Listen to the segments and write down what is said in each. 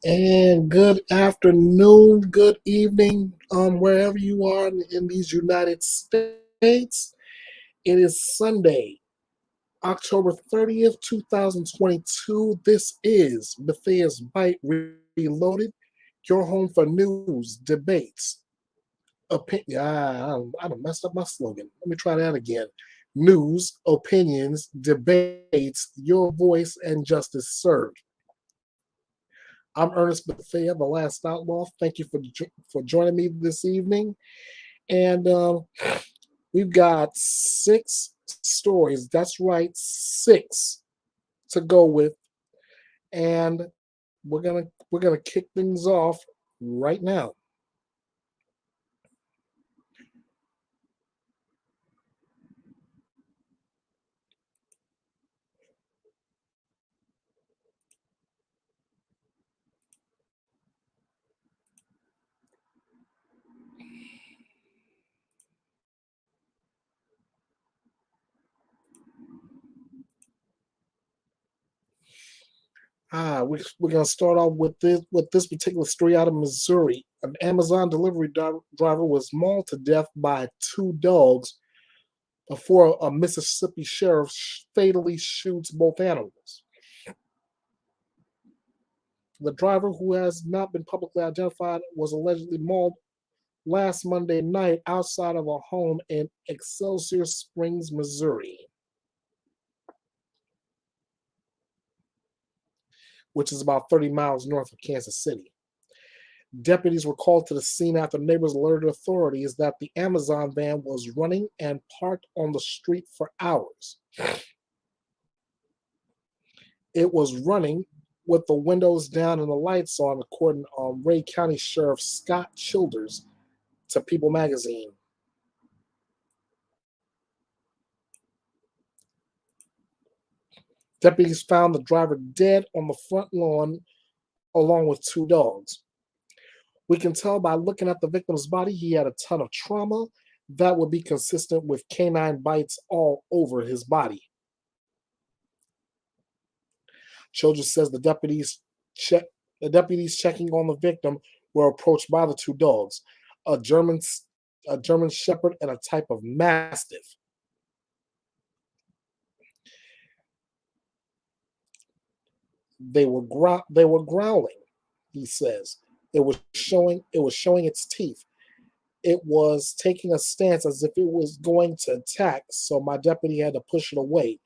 And good afternoon, good evening, wherever you are in these United States. It is Sunday, October 30th, 2022. This is Bethea's Byte Reloaded, your home for news, debates, opinion. I done messed up my slogan. Let me try that again. News, opinions, debates, your voice, and justice served. I'm Ernest Bethea, the last outlaw. Thank you for joining me this evening. And we've got six stories. That's right, six to go with. And we're gonna kick things off right now. We're gonna start off with this particular story out of Missouri. An Amazon delivery driver was mauled to death by two dogs before a Mississippi sheriff fatally shoots both animals. The driver, who has not been publicly identified, was allegedly mauled last Monday night outside of a home in Excelsior Springs, Missouri, which is about 30 miles north of Kansas City. Deputies were called to the scene after neighbors alerted authorities that the Amazon van was running and parked on the street for hours. It was running with the windows down and the lights on, according to Ray County Sheriff Scott Childers to People magazine. Deputies found the driver dead on the front lawn along with two dogs. We can tell by looking at the victim's body he had a ton of trauma that would be consistent with canine bites all over his body. Childers says the deputies checking on the victim were approached by the two dogs, a German a German Shepherd and a type of Mastiff. They were growling, he says. It was showing its teeth. It was taking a stance as if it was going to attack, so my deputy had to push it away.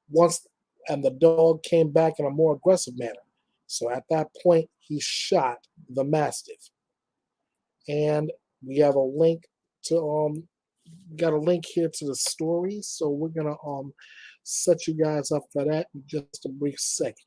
Once and the dog came back in a more aggressive manner. So at that point, he shot the Mastiff. And we have a link to got a link here to the story, so we're gonna set you guys up for that in just a brief second.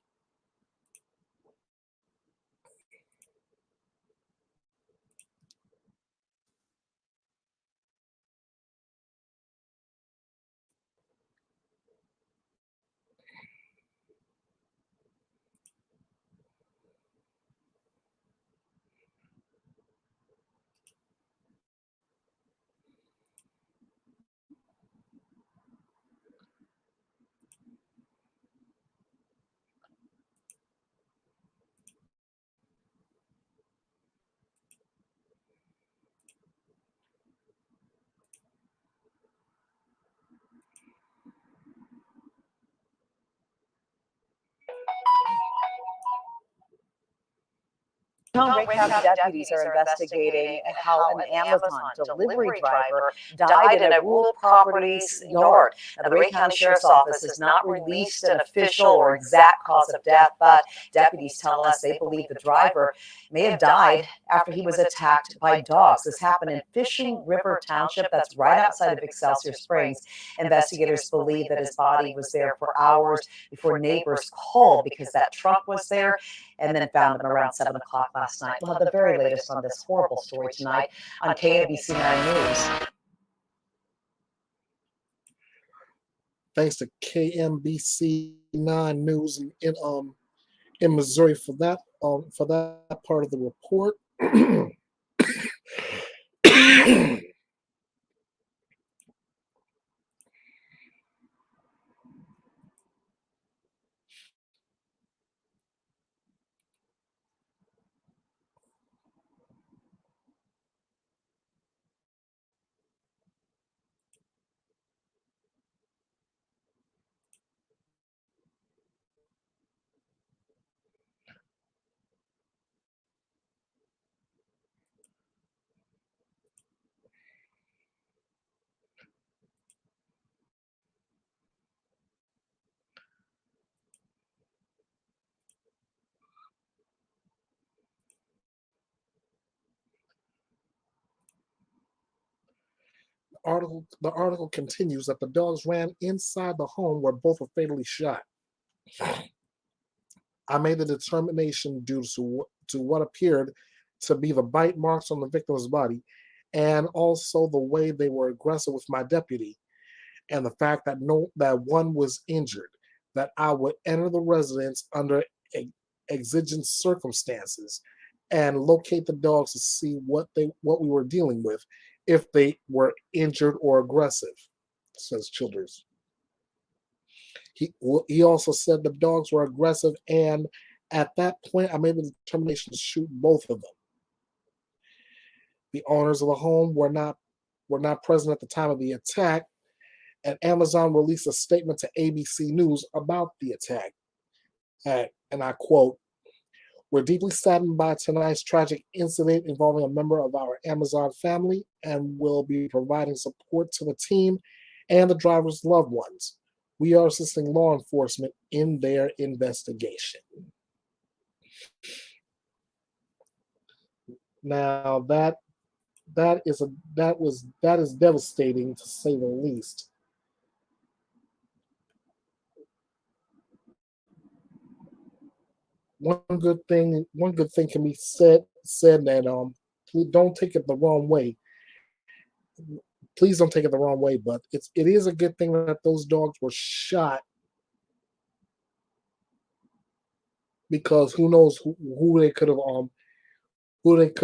Wake County deputies are investigating how an Amazon delivery driver died in a rural property's yard. Now, the Wake County Sheriff's Office has not released an official or exact cause of death, but deputies tell us they believe the driver may have died after he was attacked by dogs. This happened in Fishing River Township, that's right outside of Excelsior Springs. Investigators believe that his body was there for hours before neighbors called because that truck was there, and then found him around 7 o'clock last night. We'll have the very latest on this horrible story tonight on KMBC 9 News. Thanks to KMBC 9 News in Missouri for that part of the report. The article continues that the dogs ran inside the home where both were fatally shot. I made the determination due to what appeared to be the bite marks on the victim's body, and also the way they were aggressive with my deputy, and the fact that that one was injured, that I would enter the residence under exigent circumstances and locate the dogs to see what we were dealing with, if they were injured or aggressive, says Childers. He also said the dogs were aggressive, and at that point, I made the determination to shoot both of them. The owners of the home were not present at the time of the attack, and Amazon released a statement to ABC News about the attack. And I quote, "We're deeply saddened by tonight's tragic incident involving a member of our Amazon family and will be providing support to the team and the driver's loved ones. We are assisting law enforcement in their investigation." Now that is devastating, to say the least. One good thing can be said that please don't take it the wrong way. Please don't take it the wrong way, but it is a good thing that those dogs were shot, because who knows who they could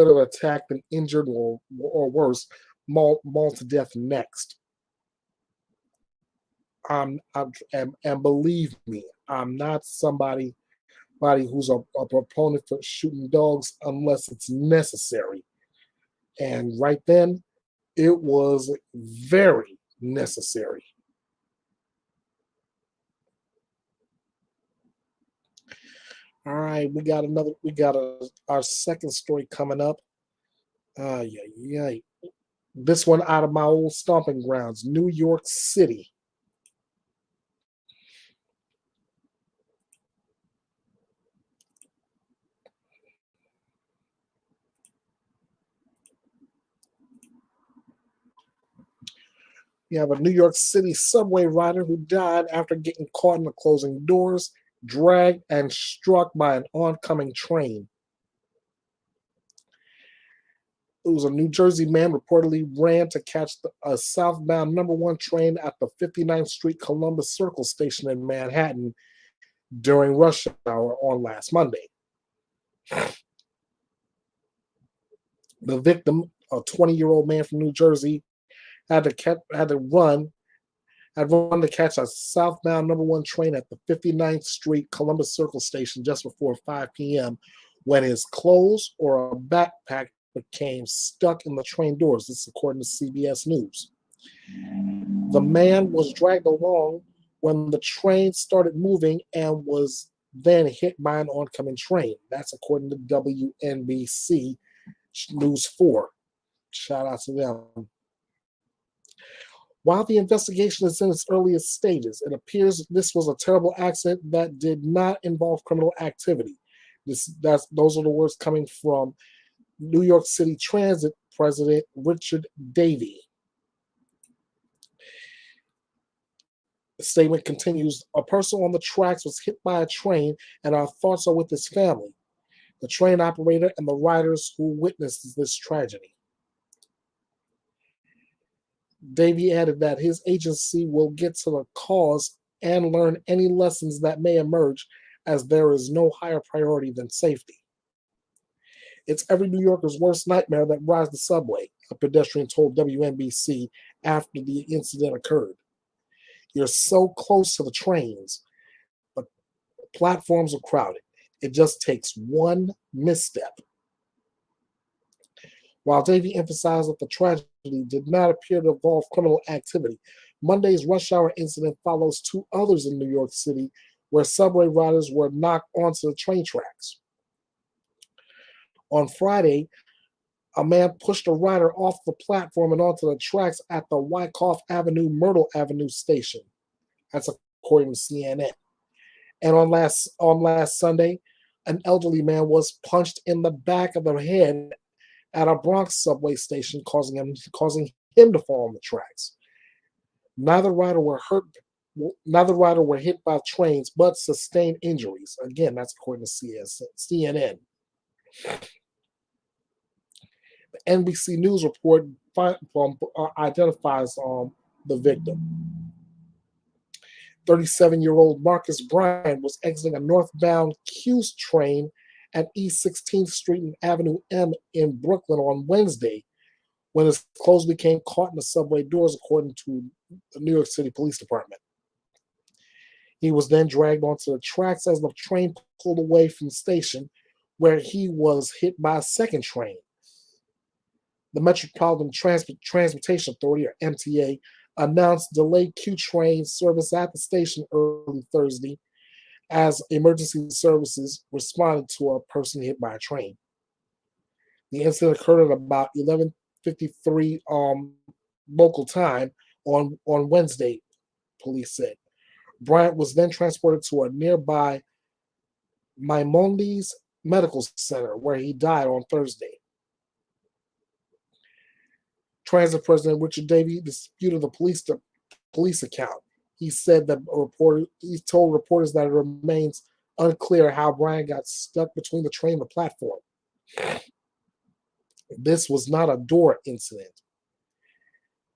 have attacked and injured, or worse, mauled to death next. And believe me, I'm not somebody who's a proponent for shooting dogs unless it's necessary. And right then, it was very necessary. All right, our second story coming up. Yeah, yeah. This one out of my old stomping grounds, New York City. You have a New York City subway rider who died after getting caught in the closing doors, dragged, and struck by an oncoming train. It was a New Jersey man reportedly ran to catch a southbound number one train at the 59th Street Columbus Circle station in Manhattan during rush hour on last Monday. The victim, a 20-year-old man from New Jersey, had run to catch a southbound number one train at the 59th Street Columbus Circle station just before 5 p.m. when his clothes or a backpack became stuck in the train doors. This is according to CBS News. The man was dragged along when the train started moving and was then hit by an oncoming train. That's according to WNBC News 4. Shout out to them. While the investigation is in its earliest stages, it appears this was a terrible accident that did not involve criminal activity. Those are the words coming from New York City Transit President Richard Davey. The statement continues, "A person on the tracks was hit by a train, and our thoughts are with his family, the train operator, and the riders who witnessed this tragedy." Davey added that his agency will get to the cause and learn any lessons that may emerge, as there is no higher priority than safety. "It's every New Yorker's worst nightmare that rides the subway," a pedestrian told WNBC after the incident occurred. "You're so close to the trains, but platforms are crowded. It just takes one misstep." While Davey emphasized that the tragedy did not appear to involve criminal activity, Monday's rush hour incident follows two others in New York City where subway riders were knocked onto the train tracks. On Friday, a man pushed a rider off the platform and onto the tracks at the Wyckoff Avenue Myrtle Avenue station. That's according to CNN. And on last Sunday, an elderly man was punched in the back of the head at a Bronx subway station, causing him to fall on the tracks. Neither rider were hurt. Neither rider were hit by trains, but sustained injuries. Again, that's according to CNN. The NBC News report identifies the victim. 37-year-old Marcus Bryant was exiting a northbound Q's train at East 16th Street and Avenue M in Brooklyn on Wednesday when his clothes became caught in the subway doors, according to the New York City Police Department. He was then dragged onto the tracks as the train pulled away from the station, where he was hit by a second train. The Metropolitan Transportation Authority, or MTA, announced delayed Q train service at the station early Thursday as emergency services responded to a person hit by a train. The incident occurred at about 11:53 local time on Wednesday, police said. Bryant was then transported to a nearby Maimonides Medical Center, where he died on Thursday. Transit President Richard Davey disputed the police account. He said that he told reporters that it remains unclear how Bryant got stuck between the train and the platform. This was not a door incident.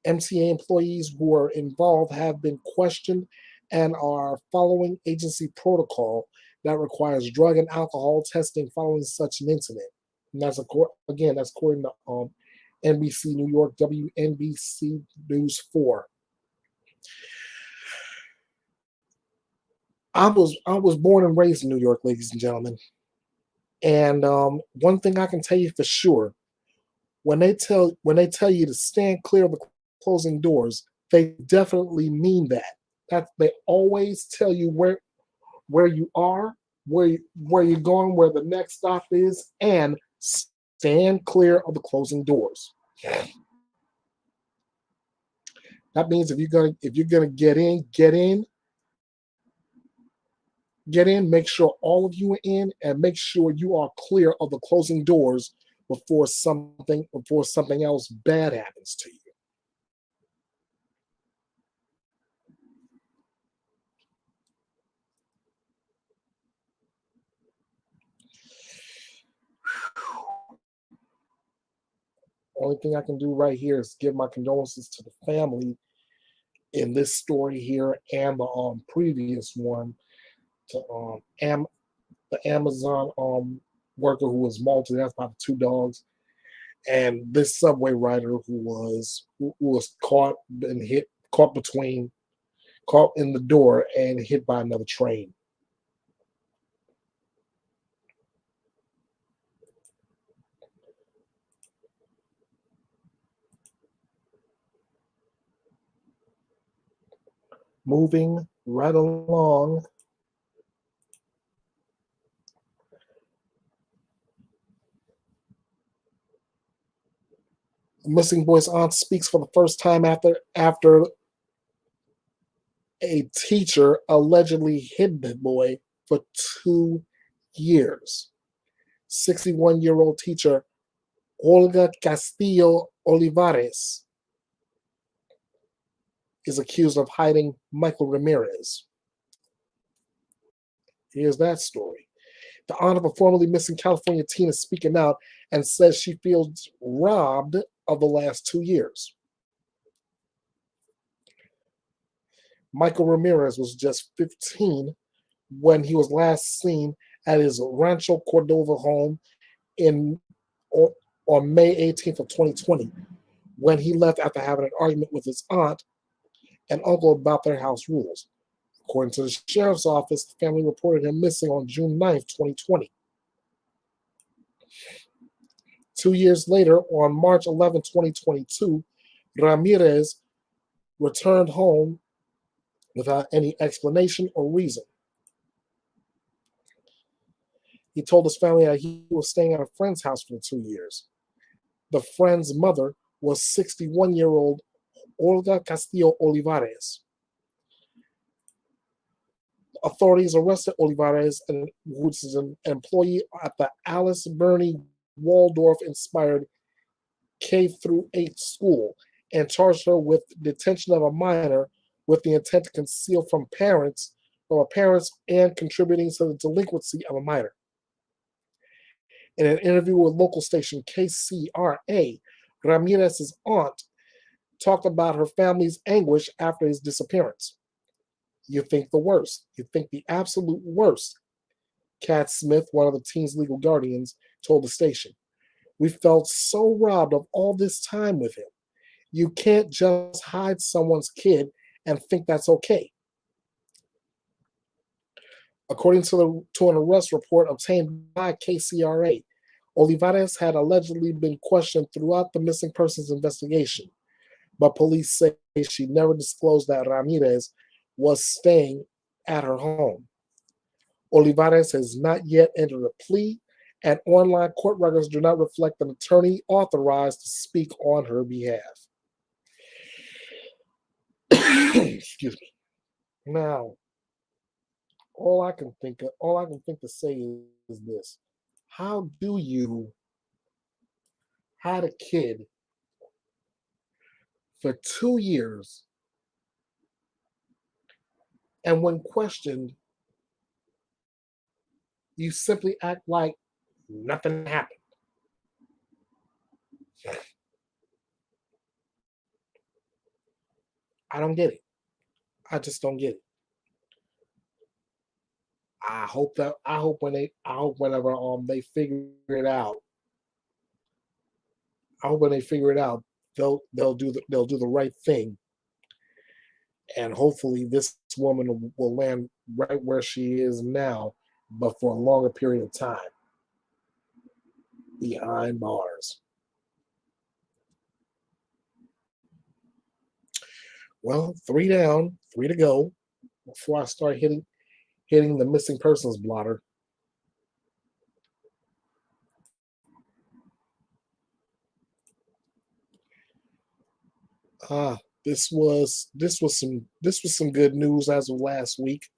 MTA employees who were involved have been questioned and are following agency protocol that requires drug and alcohol testing following such an incident. And that's according to NBC New York, WNBC News 4. I was born and raised in New York, ladies and gentlemen. And one thing I can tell you for sure, when they tell you to stand clear of the closing doors, they definitely mean that. That they always tell you where you are, where you're going, where the next stop is, and stand clear of the closing doors. That means if you're gonna get in. Make sure all of you are in, and make sure you are clear of the closing doors before something else bad happens to you. Only thing I can do right here is give my condolences to the family in this story here and the previous one to the Amazon worker who was mauled to death by the two dogs, and this subway rider who was caught in the door and hit by another train. Moving right along. The missing boy's aunt speaks for the first time after a teacher allegedly hid the boy for 2 years. 61-year-old teacher Olga Castillo Olivares is accused of hiding Michael Ramirez. Here's that story. The aunt of a formerly missing California teen is speaking out and says she feels robbed of the last 2 years. Michael Ramirez was just 15 when he was last seen at his Rancho Cordova home on May 18th of 2020, when he left after having an argument with his aunt and uncle about their house rules. According to the sheriff's office, the family reported him missing on June 9th, 2020. 2 years later, on March 11, 2022, Ramirez returned home without any explanation or reason. He told his family that he was staying at a friend's house for 2 years. The friend's mother was 61-year-old Olga Castillo Olivares. Authorities arrested Olivares, who is an employee at the Alice Burney Waldorf-inspired K-8 school, and charged her with detention of a minor with the intent to conceal from her parents and contributing to the delinquency of a minor. In an interview with local station KCRA, Ramirez's aunt talked about her family's anguish after his disappearance. You think the worst. You think the absolute worst, Kat Smith, one of the teen's legal guardians, told the station. We felt so robbed of all this time with him. You can't just hide someone's kid and think that's okay. According to an arrest report obtained by KCRA, Olivares had allegedly been questioned throughout the missing persons investigation, but police say she never disclosed that Ramirez was staying at her home. Olivares has not yet entered a plea, and online court records do not reflect an attorney authorized to speak on her behalf. Excuse me. Now, all I can think to say is this: how do you hide a kid for 2 years, and when questioned, you simply act like nothing happened? I don't get it. I just don't get it. I hope whenever they figure it out, I hope when they figure it out, they'll do the right thing, and hopefully this woman will land right where she is now, but for a longer period of time behind bars. Well, three down, three to go before I start hitting the missing persons blotter. This was some good news as of last week.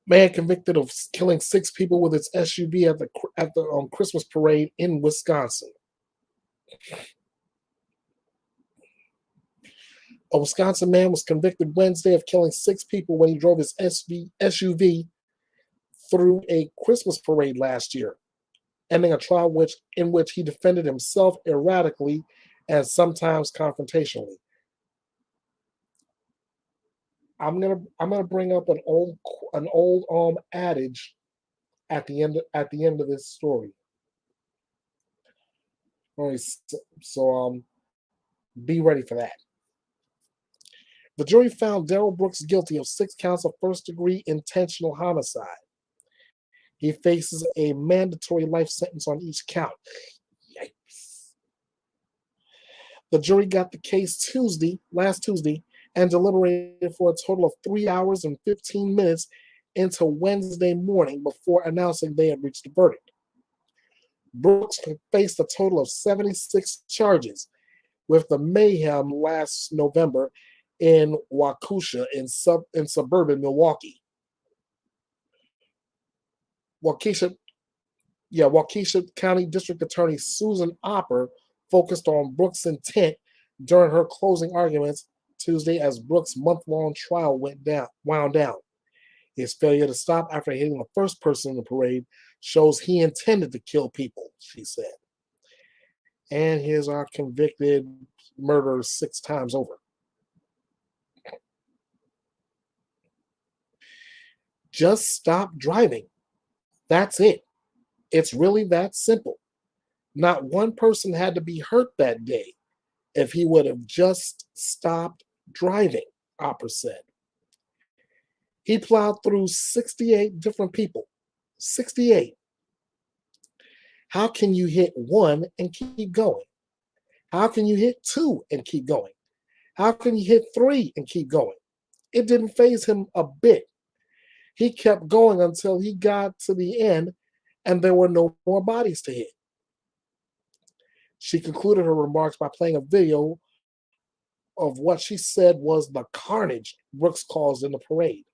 Man convicted of killing 6 people with its SUV at the Christmas parade in Wisconsin. A Wisconsin man was convicted Wednesday of killing 6 people when he drove his SUV through a Christmas parade last year, ending a trial in which he defended himself erratically and sometimes confrontationally. I'm gonna bring up an old adage at the end of this story. All right, so be ready for that. The jury found Darrell Brooks guilty of 6 counts of first-degree intentional homicide. He faces a mandatory life sentence on each count. Yikes. The jury got the case last Tuesday, and deliberated for a total of 3 hours and 15 minutes into Wednesday morning before announcing they had reached a verdict. Brooks faced a total of 76 charges, with the mayhem last November in Waukesha in suburban Milwaukee. Waukesha County District Attorney Susan Opper focused on Brooks' intent during her closing arguments Tuesday as Brooks' month-long trial wound down. His failure to stop after hitting the first person in the parade shows he intended to kill people, she said. And here's our convicted murderer 6 times over. Just stop driving. That's it. It's really that simple. Not one person had to be hurt that day if he would have just stopped driving, Opper said. He plowed through 68 different people. 68. How can you hit one and keep going? How can you hit 2 and keep going? How can you hit 3 and keep going? It didn't faze him a bit. He kept going until he got to the end and there were no more bodies to hit. She concluded her remarks by playing a video of what she said was the carnage Brooks caused in the parade.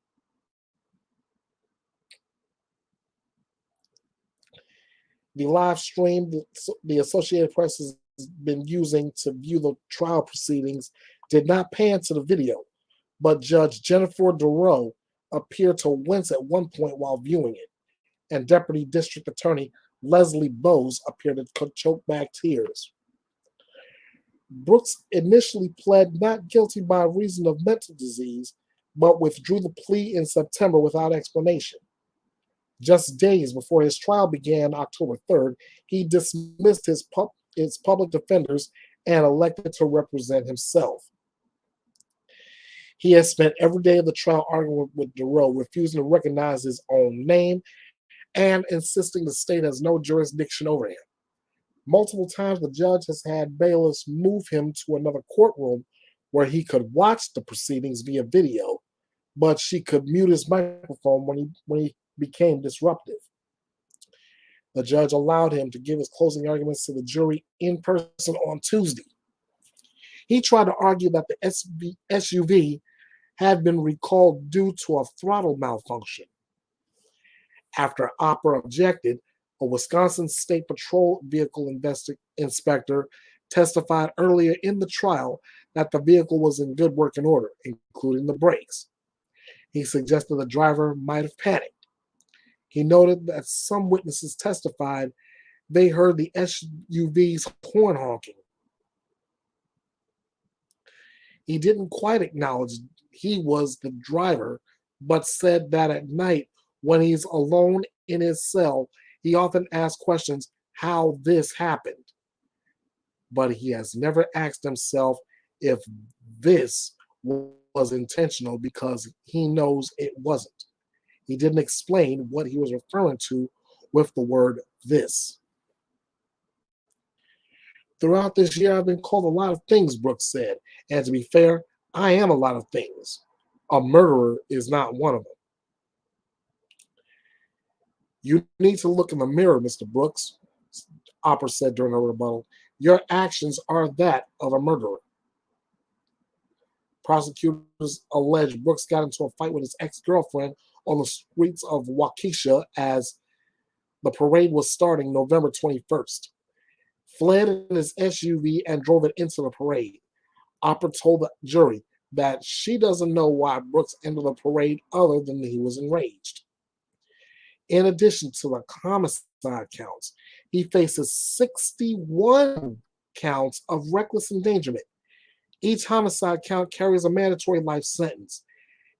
The live stream the Associated Press has been using to view the trial proceedings did not pan to the video, but Judge Jennifer Duro appeared to wince at one point while viewing it, and Deputy District Attorney Leslie Bowes appeared to choke back tears. Brooks initially pled not guilty by reason of mental disease, but withdrew the plea in September without explanation. Just days before his trial began October 3rd, he dismissed his public defenders and elected to represent himself. He has spent every day of the trial arguing with Duro, refusing to recognize his own name and insisting the state has no jurisdiction over him. Multiple times, the judge has had bailiffs move him to another courtroom where he could watch the proceedings via video, but she could mute his microphone when he became disruptive. The judge allowed him to give his closing arguments to the jury in person on Tuesday. He tried to argue that the SUV had been recalled due to a throttle malfunction. After Opera objected, a Wisconsin State Patrol vehicle inspector testified earlier in the trial that the vehicle was in good working order, including the brakes. He suggested the driver might have panicked. He noted that some witnesses testified they heard the SUV's horn honking. He didn't quite acknowledge he was the driver, but said that at night, when he's alone in his cell, he often asks questions how this happened. But he has never asked himself if this was intentional because he knows it wasn't. He didn't explain what he was referring to with the word this. Throughout this year, I've been called a lot of things, Brooks said. And to be fair, I am a lot of things. A murderer is not one of them. You need to look in the mirror, Mr. Brooks, Opera said during her rebuttal. Your actions are that of a murderer. Prosecutors allege Brooks got into a fight with his ex-girlfriend on the streets of Waukesha as the parade was starting November 21st. Fled in his SUV and drove it into the parade. Opera told the jury that she doesn't know why Brooks entered the parade other than he was enraged. In addition to the homicide counts, he faces 61 counts of reckless endangerment. Each homicide count carries a mandatory life sentence.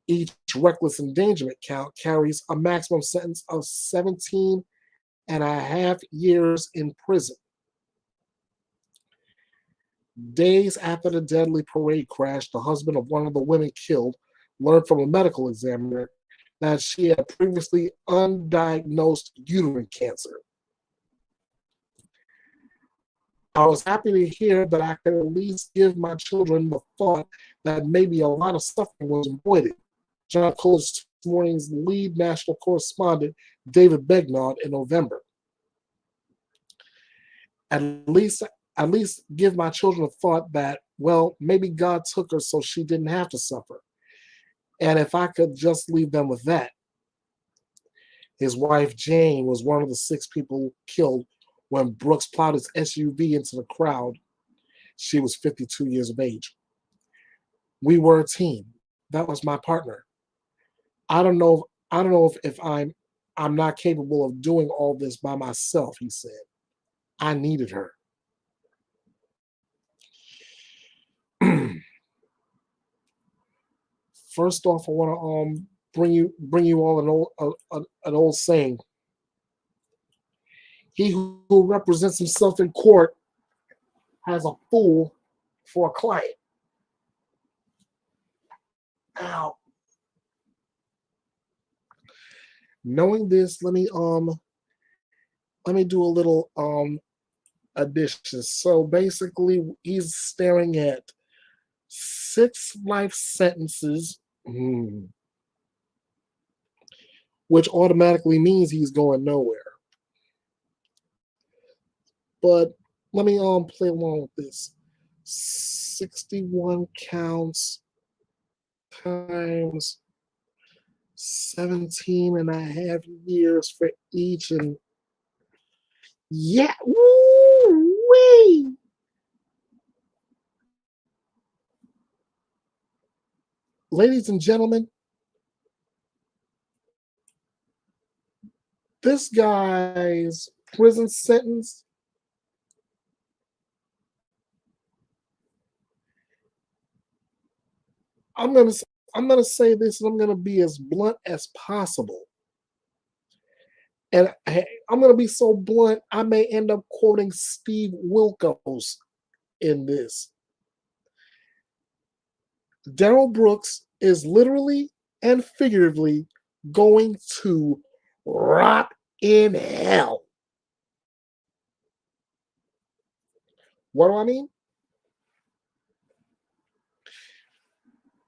Each reckless endangerment count carries a maximum sentence of 17 and a half years in prison. Days after the deadly parade crash, the husband of one of the women killed learned from a medical examiner that she had previously undiagnosed uterine cancer. I was happy to hear that I could at least give my children the thought that maybe a lot of suffering was avoided, John told this morning's lead national correspondent, David Begnaud, in November. At least give my children a thought that, well, maybe God took her so she didn't have to suffer. And if I could just leave them with that. His wife, Jane, was one of the 6 people killed when Brooks plowed his SUV into the crowd. She was 52 years of age. We were a team. That was my partner. I don't know if I'm not capable of doing all this by myself, he said. I needed her. First off, I want to bring you all an old saying. He who represents himself in court has a fool for a client. Now, knowing this, let me do a little addition. So basically, he's staring at 6 life sentences, which automatically means he's going nowhere. But let me play along with this. 61 counts times 17 and a half years for each, and Yeah. Woo-wee. Ladies and gentlemen, this guy's prison sentence, I'm gonna I'm gonna say this, and I'm gonna be as blunt as possible. And I'm gonna be so blunt, I may end up quoting Steve Wilkos in this. Daryl Brooks is literally and figuratively going to rot in hell. What do I mean?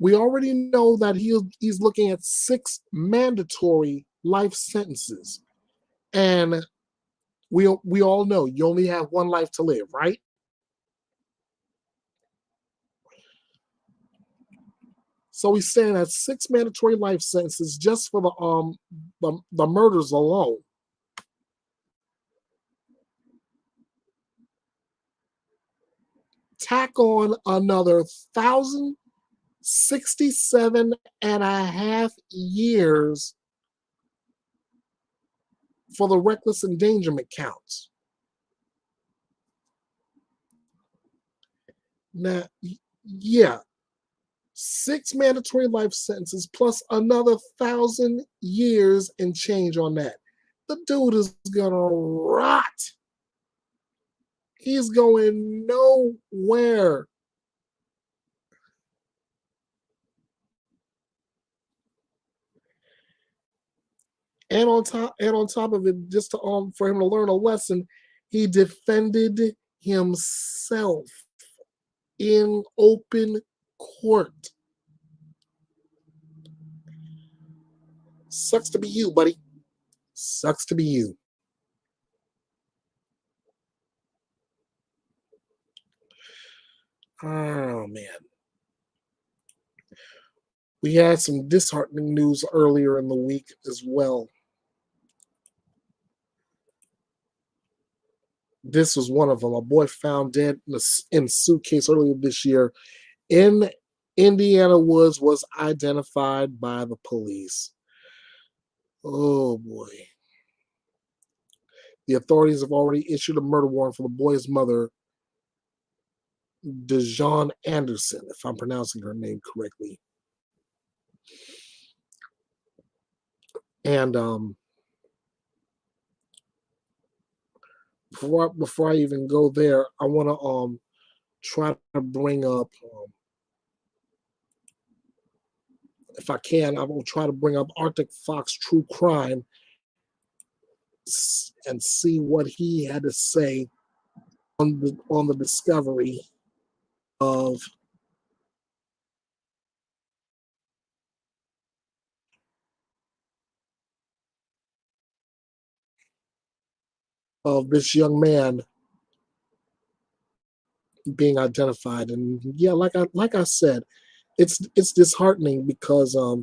We already know that he's looking at 6 mandatory life sentences. And we all know you only have one life to live, right? So he's saying that 6 mandatory life sentences just for the murders alone. Tack on another 1,067.5 years for the reckless endangerment counts. Now, yeah, 6 mandatory life sentences plus another 1,000 years and change on that. The dude is gonna rot. He's going nowhere. And on top of it, just to, for him to learn a lesson, he defended himself in open court. Sucks to be you, buddy. Sucks to be you. Oh man. We had some disheartening news earlier in the week as well. This was one of them. A boy found dead in Suitcase earlier this year in Indiana woods was identified by the police. Oh boy. The authorities have already issued a murder warrant for the boy's mother, Dejon Anderson, if I'm pronouncing her name correctly. And before I even go there, I want to try to bring up, if I can, I will try to bring up Arctic Fox True Crime and see what he had to say on the discovery of this young man being identified. And yeah, like I said, it's disheartening because I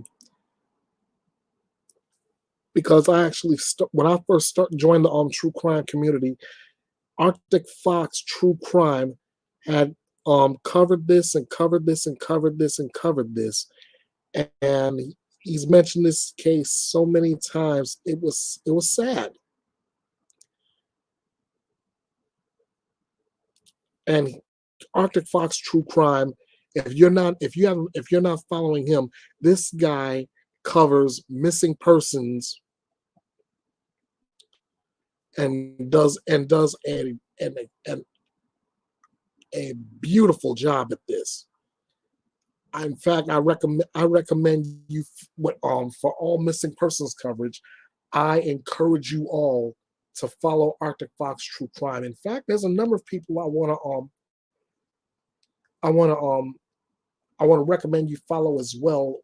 actually when I first joined the true crime community, Arctic Fox True Crime had covered this and covered this and covered this and covered this, and he's mentioned this case so many times. It was sad. And Arctic Fox True Crime, if you're not following him, this guy covers missing persons and does a beautiful job at this. In fact, I recommend you for all missing persons coverage. I encourage you all to follow Arctic Fox True Crime. In fact, there's a number of people I want to recommend you follow as well.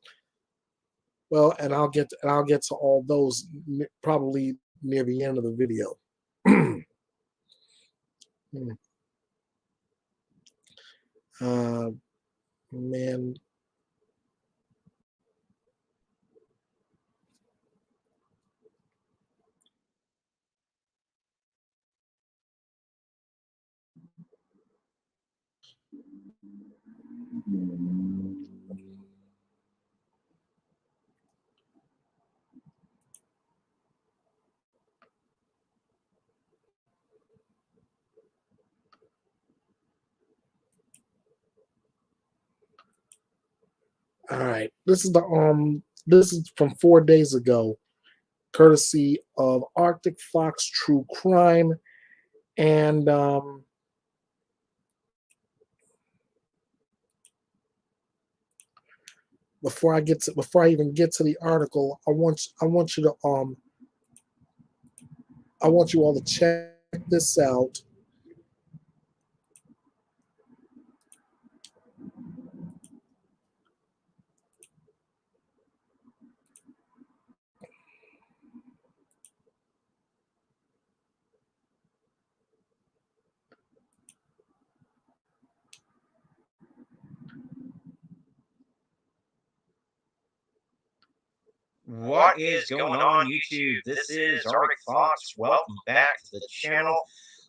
Well, and I'll get to all those probably near the end of the video. uh, man, All right. This is from 4 days ago, courtesy of Arctic Fox True Crime. And before I even get to the article, I want you to I want you all to check this out. What is going on, YouTube? This is Arctic Fox. Welcome back to the channel.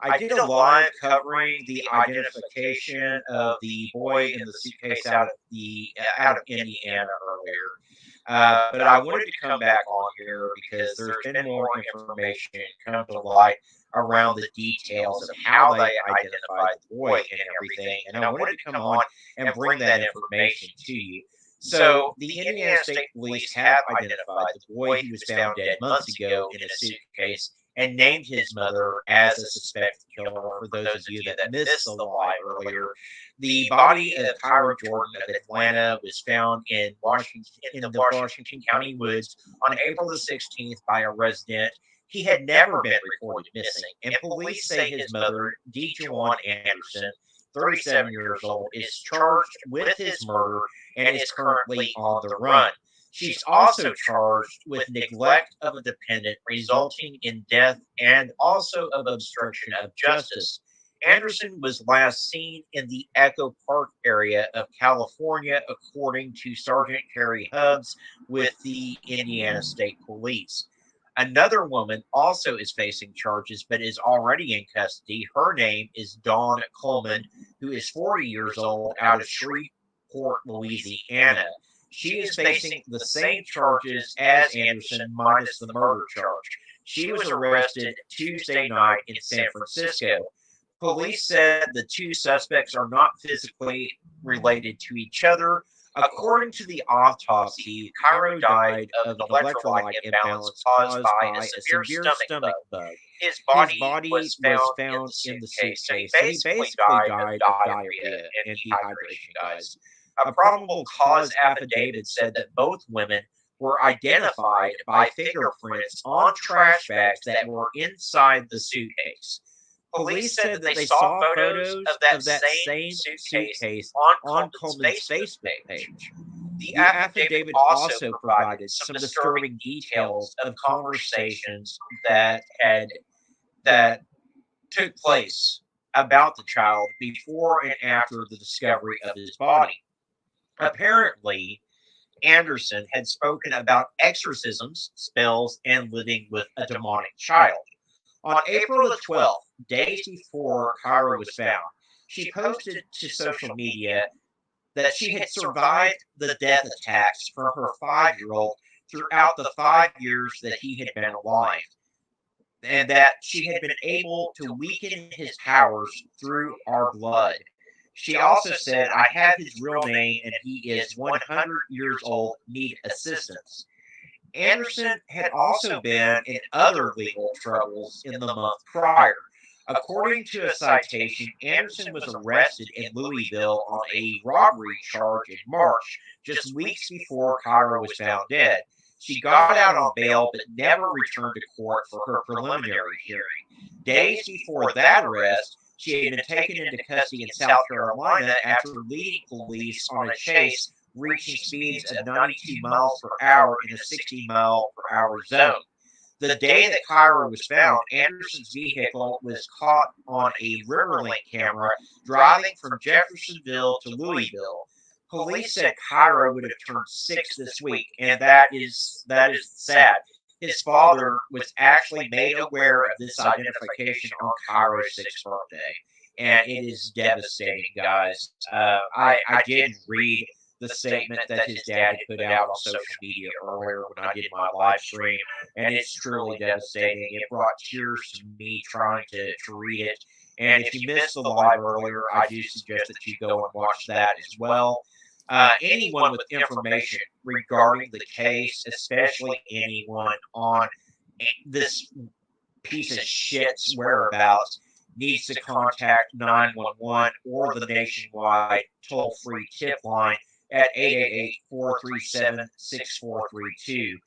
I did a live covering the identification of the boy in the suitcase out of Indiana earlier, but I wanted to come back on here because there's been more information come to light around the details of how they identified the boy and everything, and I wanted to come on and bring that information to you. So, the Indiana State Police have identified the boy who was found dead months ago in a suitcase and named his mother as a suspected killer. For those of you that missed the live earlier, the body of Tyler Jordan of Atlanta was found in the Washington County woods on April the 16th by a resident. He had never been reported missing, and police say his mother, Dejuan Anderson, 37 years old, is charged with his murder and is currently on the run. She's also charged with neglect of a dependent resulting in death and also of obstruction of justice. Anderson was last seen in the Echo Park area of California, according to Sergeant Harry Hubbs with the Indiana State Police. Another woman also is facing charges but is already in custody. Her name is Dawn Coleman, who is 40 years old, out of Shreveport, Louisiana. She is facing the same charges as Anderson, minus the murder charge. She was arrested Tuesday night in San Francisco. Police said the two suspects are not physically related to each other. According to the autopsy, Cairo died of an electrolyte imbalance caused by a severe stomach bug. His body was found in the suitcase, so he basically died of diarrhea and dehydration, guys. A probable cause affidavit said that both women were identified by fingerprints on trash bags that were inside the suitcase. Police said that they saw photos of that same suitcase on Coleman's Facebook page. The affidavit also provided some disturbing details of conversations that took place about the child before and after the discovery of his body. Apparently, Anderson had spoken about exorcisms, spells, and living with a demonic child. On April the 12th, days before Kyra was found, she posted to social media that she had survived the death attacks from her 5-year-old throughout the 5 years that he had been alive, and that she had been able to weaken his powers through our blood. She also said, "I have his real name and he is 100 years old, need assistance." Anderson had also been in other legal troubles in the month prior. According to a citation, Anderson was arrested in Louisville on a robbery charge in March, just weeks before Kyra was found dead. She got out on bail but never returned to court for her preliminary hearing. Days before that arrest, she had been taken into custody in South Carolina after leading police on a chase, reaching speeds of 92 miles per hour in a 60-mile-per-hour zone. The day that Kyra was found, Anderson's vehicle was caught on a Riverlink camera driving from Jeffersonville to Louisville. Police said Kyra would have turned 6 this week, and that is sad. His father was actually made aware of this identification on Kyra's 6th birthday. and it is devastating, guys. I did read the statement that his dad had put out on social media earlier when I did my live stream, and it's truly devastating. It brought tears to me trying to read it. And if you missed the live earlier, I do suggest that you go and watch that as well. Anyone with information regarding the case, especially anyone on this piece of shit's whereabouts, needs to contact 911 or the nationwide toll-free tip line at 888-437-6432.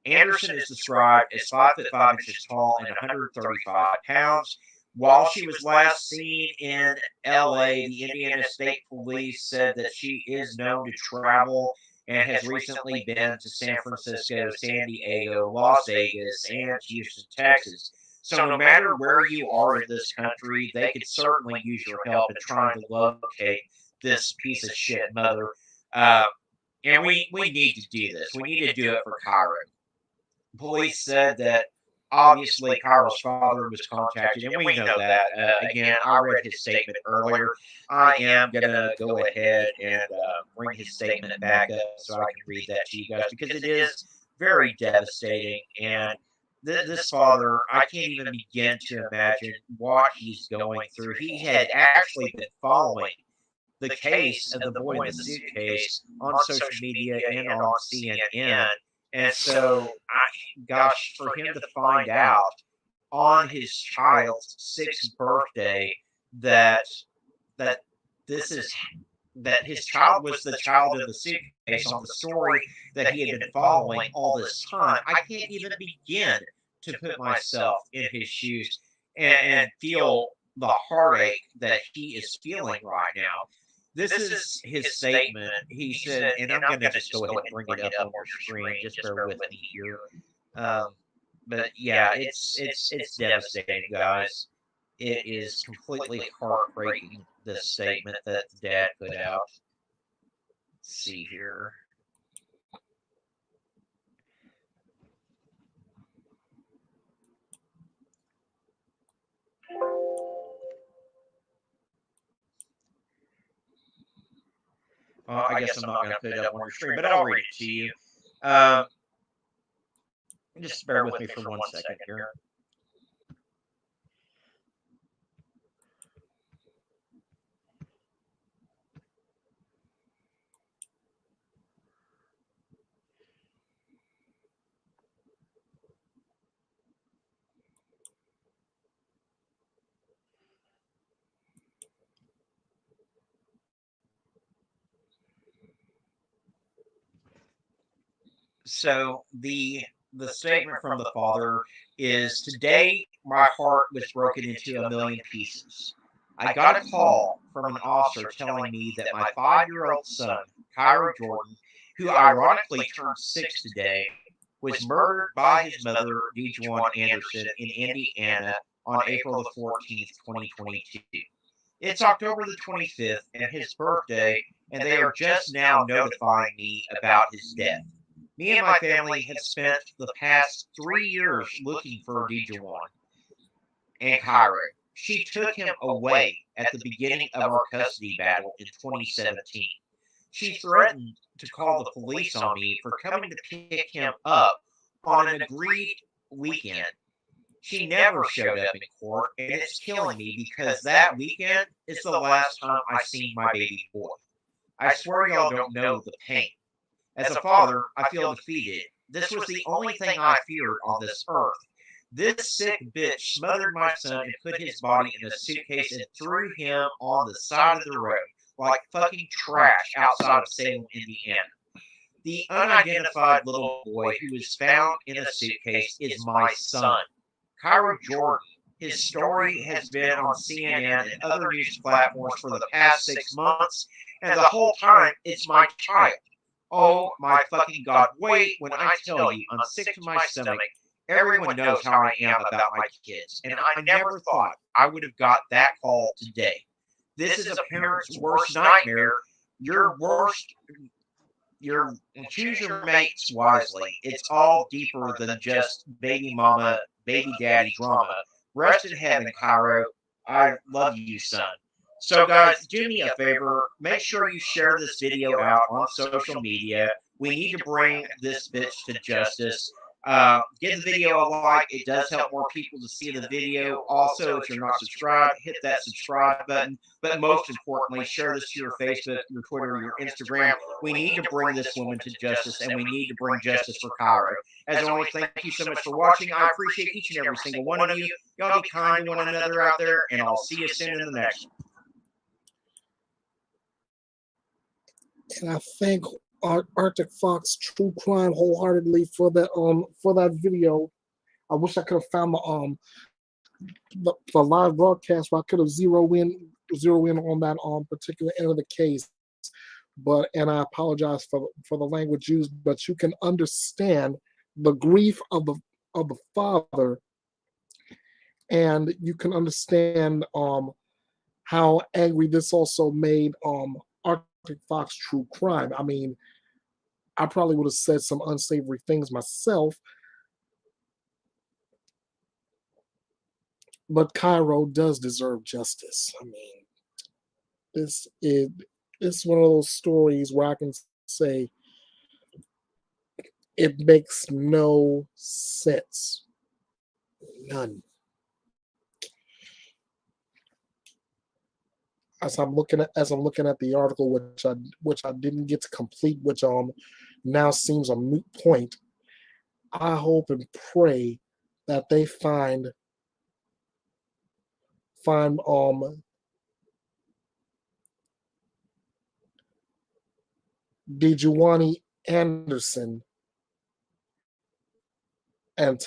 Anderson is described as 5 foot 5 inches tall and 135 pounds. While she was last seen in LA, the Indiana State Police said that she is known to travel and has recently been to San Francisco, San Diego, Las Vegas, and Houston, Texas. So no matter where you are in this country, they could certainly use your help in trying to locate this piece of shit mother. And we need to do this. We need to do it for Cairo. Police said that obviously Cairo's father was contacted, and we know that. Again, I read his statement earlier. I am going to go ahead and bring his statement back up so I can read that to you guys, because it is very devastating. And this father, I can't even begin to imagine what he's going through. He had actually been following the case of the boy in the suitcase on social media and on CNN. And so, gosh, for him to find out on his child's 6th birthday that that this is that his child was the child in the suitcase on the story that he had been following all this time, I can't even begin to put myself in his shoes and feel the heartache that he is feeling right now. This is his statement. He said, and I'm going to just go ahead and bring it up on your screen. Just bear with me here. But yeah, it's devastating, guys. It is completely heartbreaking, this statement that the dad put out. Let's see here. I guess I'm not going to put it up on your screen, but I'll read it to you. Just bear with me for 1 second here. So the statement from the father is, today my heart was broken into a million pieces. I got a call from an officer telling me that my 5-year-old son, Cairo Jordan, who ironically turned 6 today, was murdered by his mother, Dejuan Anderson, in Indiana on April the 14th, 2022. It's October the 25th and his birthday, and they are just now notifying me about his death. Me and my family had spent the past 3 years looking for Dejuan and Cairo. She took him away at the beginning of our custody battle in 2017. She threatened to call the police on me for coming to pick him up on an agreed weekend. She never showed up in court, and it's killing me because that weekend is the last time I've seen my baby boy. I swear y'all don't know the pain. As a father, I feel defeated. This was the only thing I feared on this earth. This sick bitch smothered my son and put his body in a suitcase and threw him on the side of the road like fucking trash outside of Salem, Indiana. The unidentified little boy who was found in a suitcase is my son, Cairo Jordan. His story has been on CNN and other news platforms for the past 6 months, and the whole time it's my child. Oh my fucking God, wait, when I tell you I'm sick to my stomach, everyone knows how I am about my kids, and I never thought I would have got that call today. This is a parent's worst nightmare. Choose your mates wisely. It's all deeper than just baby mama, baby daddy drama. Rest in heaven, Cairo. I love you, son. So, guys, do me a favor. Make sure you share this video out on social media. We need to bring this bitch to justice. Give the video a like. It does help more people to see the video. Also, if you're not subscribed, hit that subscribe button. But most importantly, share this to your Facebook, your Twitter, your Instagram. We need to bring this woman to justice, and we need to bring justice for Cairo. As always, thank you so much for watching. I appreciate each and every single one of you. Y'all be kind to one another out there, and I'll see you soon in the next one. And I thank Arctic Fox True Crime wholeheartedly for that video. I wish I could have found the live broadcast where I could have zero in on that particular end of the case. But and I apologize for the language used, but you can understand the grief of the father, and you can understand how angry this also made Arctic Fox True Crime. I mean, I probably would have said some unsavory things myself, but Cairo does deserve justice. I mean, it's one of those stories where I can say it makes no sense. None. As I'm looking at the article, which I didn't get to complete, which now seems a moot point. I hope and pray that they find Dejuani Anderson and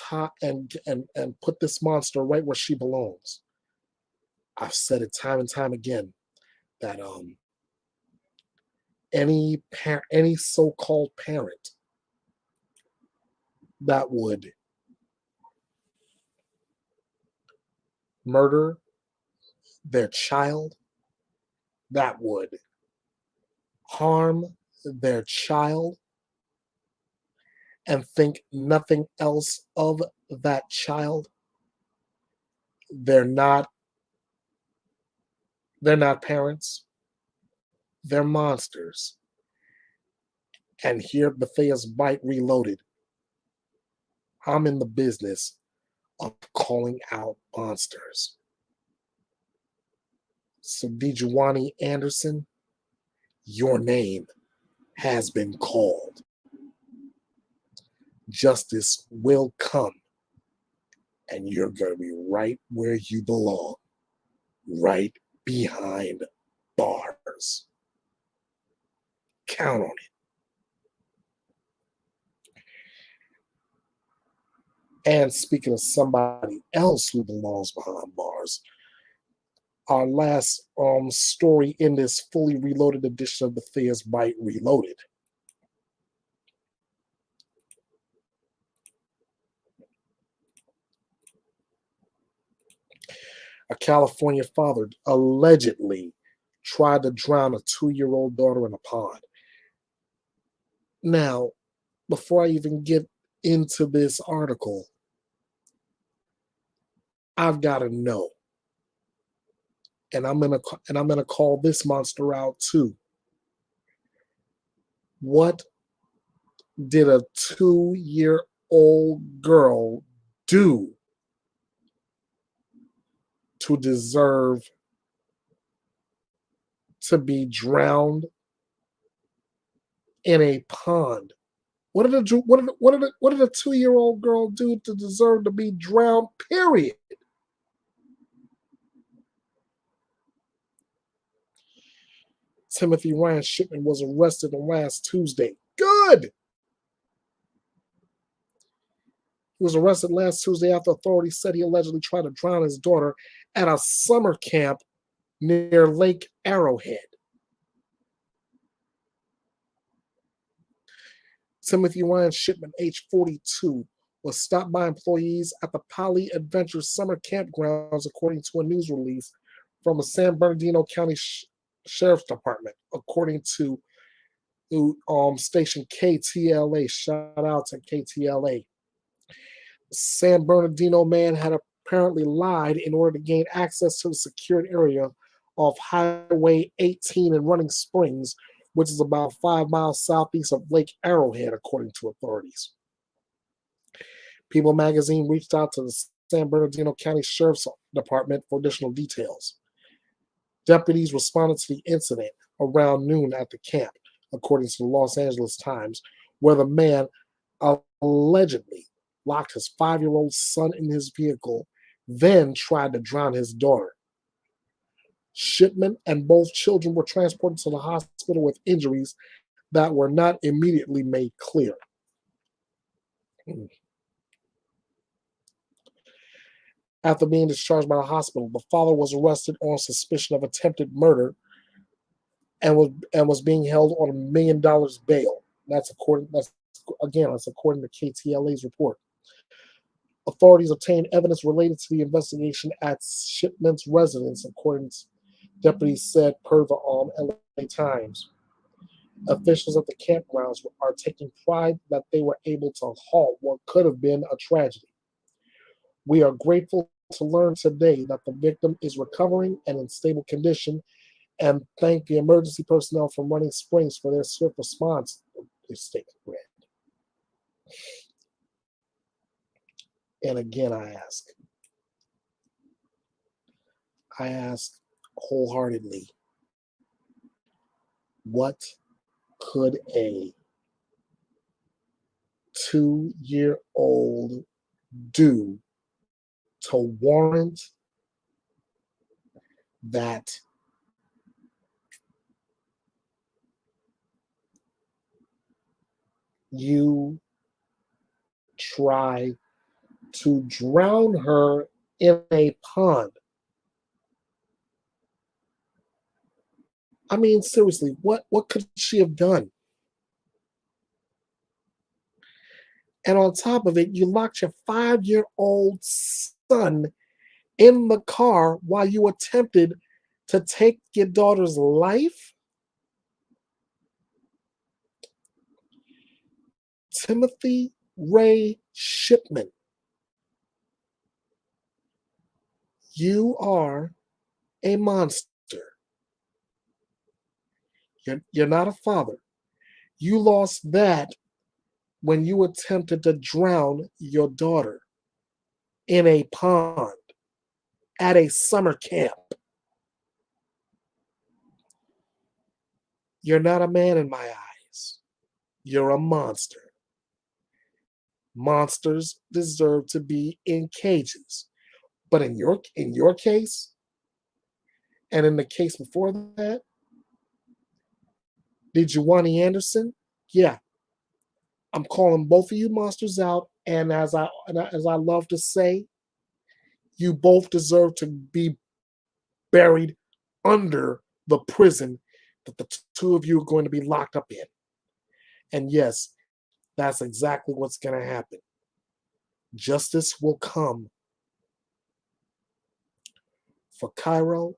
put this monster right where she belongs. I've said it time and time again that any so-called parent that would murder their child, that would harm their child, and think nothing else of that child, they're not parents. They're monsters. And here Bethea's Byte Reloaded, I'm in the business of calling out monsters. So Dejuani Anderson, your name has been called. Justice will come, and you're going to be right where you belong, right behind bars. Count on it. And speaking of somebody else who belongs behind bars, our last story in this fully reloaded edition of Bethea's Byte Reloaded. A California father allegedly tried to drown a 2-year-old daughter in a pond. Now, before I even get into this article, I've got to know, and I'm gonna call this monster out too. What did a 2-year-old girl do to deserve to be drowned in a pond? What did a 2-year-old girl do to deserve to be drowned? Period. Timothy Ryan Shipman was arrested on last Tuesday. Good. He was arrested last Tuesday after authorities said he allegedly tried to drown his daughter at a summer camp near Lake Arrowhead. Timothy Ryan Shipman, age 42, was stopped by employees at the Poly Adventure Summer Campgrounds, according to a news release from the San Bernardino County Sheriff's Department, according to station KTLA. Shout out to KTLA. San Bernardino man had apparently lied in order to gain access to the secured area off Highway 18 in Running Springs, which is about 5 miles southeast of Lake Arrowhead, according to authorities. People magazine reached out to the San Bernardino County Sheriff's Department for additional details. Deputies responded to the incident around noon at the camp, according to the Los Angeles Times, where the man allegedly locked his 5-year-old son in his vehicle, then tried to drown his daughter. Shipman and both children were transported to the hospital with injuries that were not immediately made clear. After being discharged by the hospital, the father was arrested on suspicion of attempted murder and was being held on $1 million bail. That's according to KTLA's report. Authorities obtained evidence related to the investigation at Shipman's residence, according to deputies said per the LA Times. Officials at the campgrounds are taking pride that they were able to halt what could have been a tragedy. We are grateful to learn today that the victim is recovering and in stable condition, and thank the emergency personnel from Running Springs for their swift response, the statement read. And again, I ask wholeheartedly, what could a 2-year-old do to warrant that you try to drown her in a pond? I mean, seriously, what could she have done? And on top of it, you locked your 5-year-old son in the car while you attempted to take your daughter's life? Timothy Ray Shipman, you are a monster. You're not a father. You lost that when you attempted to drown your daughter in a pond at a summer camp. You're not a man in my eyes. You're a monster. Monsters deserve to be in cages. But in your case, and in the case before that, did Juwani Anderson? Yeah, I'm calling both of you monsters out, and as I love to say, you both deserve to be buried under the prison that the two of you are going to be locked up in. And yes, that's exactly what's going to happen. Justice will come for Cairo.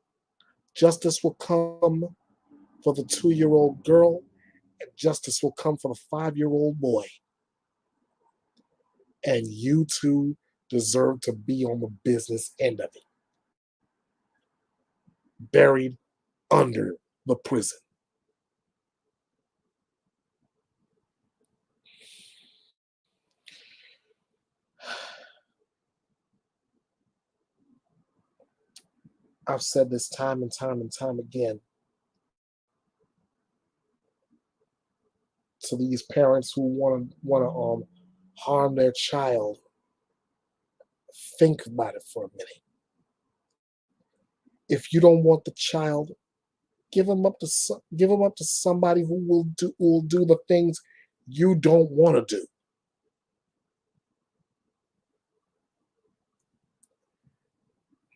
Justice will come for the 2-year-old girl. And justice will come for the 5-year-old boy. And you two deserve to be on the business end of it. Buried under the prison. I've said this time and time and time again to these parents who want to harm their child. Think about it for a minute. If you don't want the child, give them up to somebody who will do the things you don't want to do.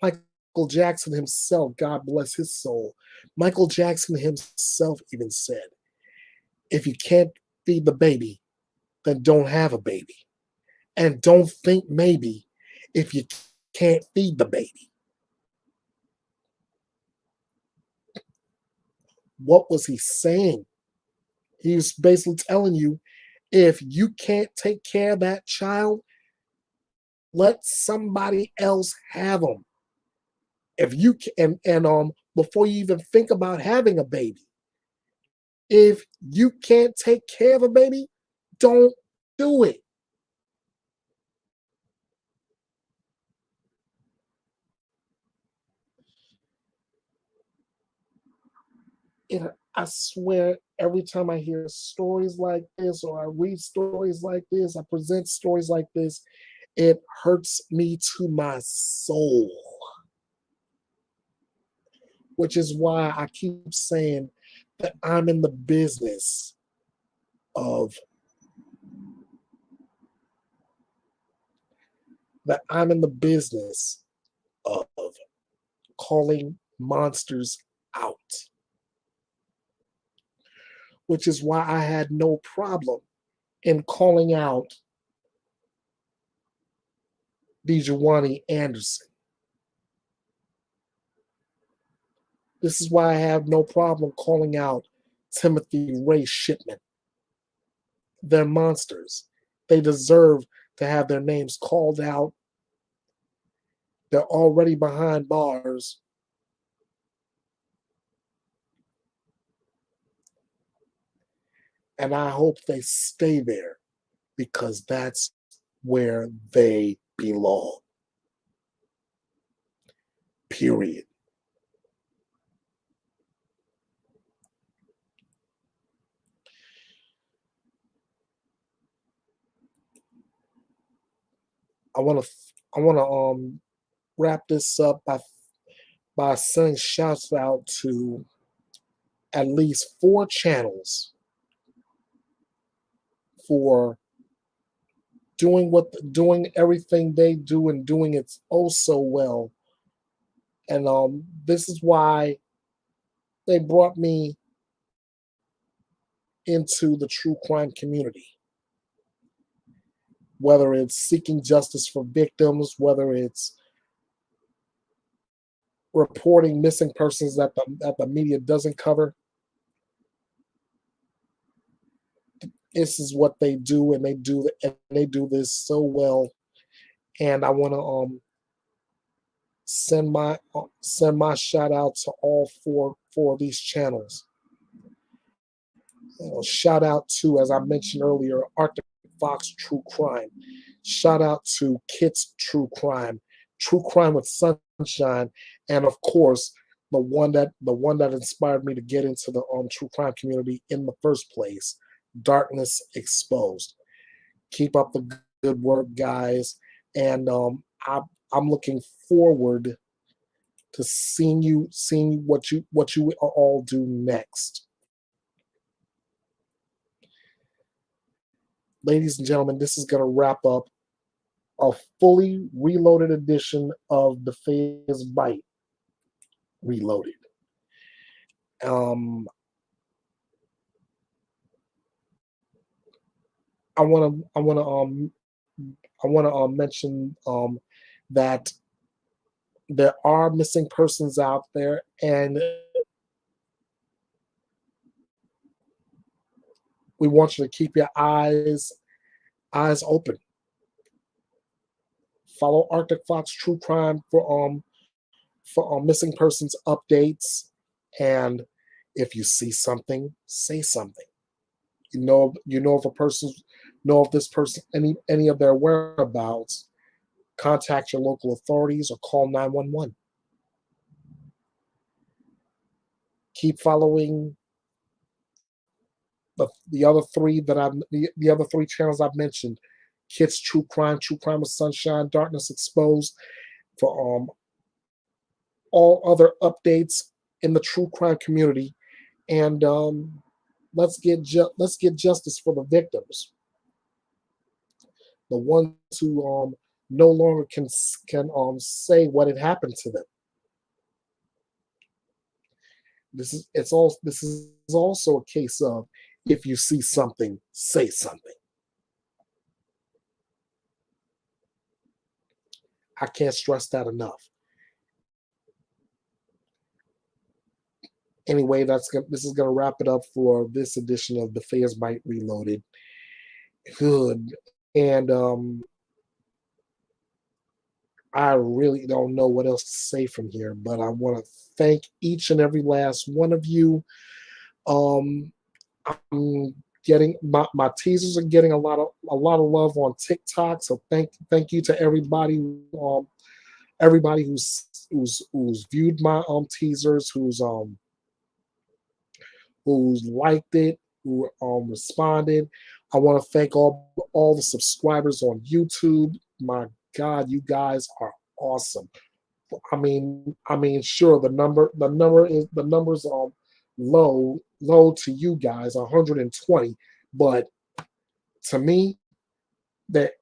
Michael Jackson himself, God bless his soul, Michael Jackson himself even said, if you can't feed the baby, then don't have a baby. And don't think maybe if you can't feed the baby. What was he saying? He was basically telling you, if you can't take care of that child, let somebody else have them. If you can, and before you even think about having a baby, if you can't take care of a baby, don't do it. And I swear, every time I hear stories like this, or I read stories like this, I present stories like this, it hurts me to my soul. Which is why I keep saying that I'm in the business of that I'm in the business of calling monsters out. Which is why I had no problem in calling out Dejawani Anderson. This is why I have no problem calling out Timothy Ray Shipman. They're monsters. They deserve to have their names called out. They're already behind bars. And I hope they stay there because that's where they belong. Period. I want to wrap this up by sending shouts out to at least 4 channels for doing everything they do and doing it oh so well. And this is why they brought me into the true crime community. Whether it's seeking justice for victims, whether it's reporting missing persons that the media doesn't cover, this is what they do, and they do this so well. And I want to send my shout out to all four of these channels. Shout out to, as I mentioned earlier, Arctic Fox True Crime. Shout out to Kit's True Crime with Sunshine, and of course the one that inspired me to get into the true crime community in the first place, Darkness Exposed. Keep up the good work, guys, and I'm looking forward to seeing what you all do next. Ladies and gentlemen, this is going to wrap up a fully reloaded edition of Bethea's Byte Reloaded. Um, I want to mention that there are missing persons out there, and we want you to keep your eyes open. Follow Arctic Fox True Crime for missing persons updates, and if you see something, say something. You know if a person know if this person any of their whereabouts, contact your local authorities or call 911. Keep following the other three the other 3 channels I've mentioned: Kids True Crime with Sunshine, Darkness Exposed, for all other updates in the true crime community, and let's get justice for the victims, the ones who no longer can say what had happened to them. This is also a case of, if you see something, say something. I can't stress that enough. Anyway, this is gonna wrap it up for this edition of Bethea's Byte Reloaded. Good. And I really don't know what else to say from here, but I want to thank each and every last one of you. Um, I'm getting my teasers are getting a lot of love on TikTok. So thank you to everybody who's viewed my teasers, who's liked it, who responded. I want to thank all the subscribers on YouTube. My God, you guys are awesome. Sure, the numbers low to you guys, 120, but to me, they're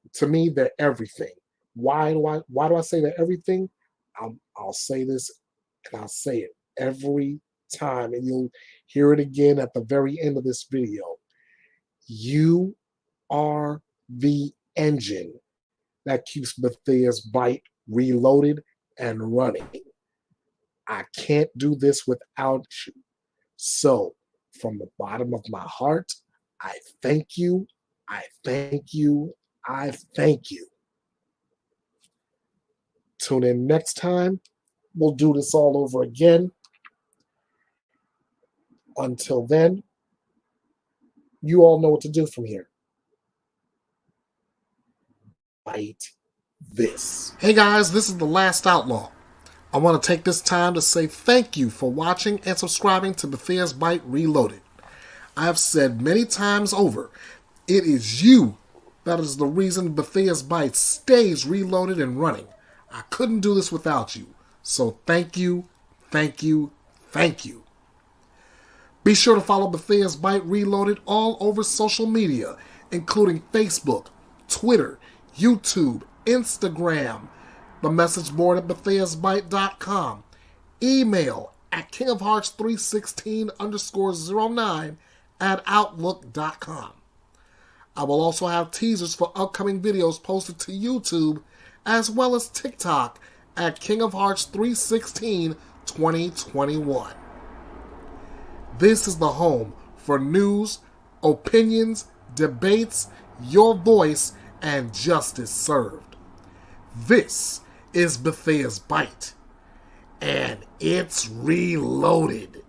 everything. Why do I say they're everything? I'll say this, and I'll say it every time, and you'll hear it again at the very end of this video. You are the engine that keeps Bethea's Byte reloaded and running. I can't do this without you. So, from the bottom of my heart, I thank you. I thank you. I thank you. Tune in next time. We'll do this all over again. Until then, you all know what to do from here. Byte this. Hey guys, this is The Last Outlaw. I want to take this time to say thank you for watching and subscribing to Bethea's Byte Reloaded. I have said many times over, it is you that is the reason Bethea's Byte stays reloaded and running. I couldn't do this without you. So thank you, thank you, thank you. Be sure to follow Bethea's Byte Reloaded all over social media, including Facebook, Twitter, YouTube, Instagram, the message board at Bethea'sByte.com, email at kingofhearts316_09 at outlook.com. I will also have teasers for upcoming videos posted to YouTube as well as TikTok at kingofhearts316 2021. This is the home for news, opinions, debates, your voice, and justice served. This is Bethea's Byte, and it's reloaded.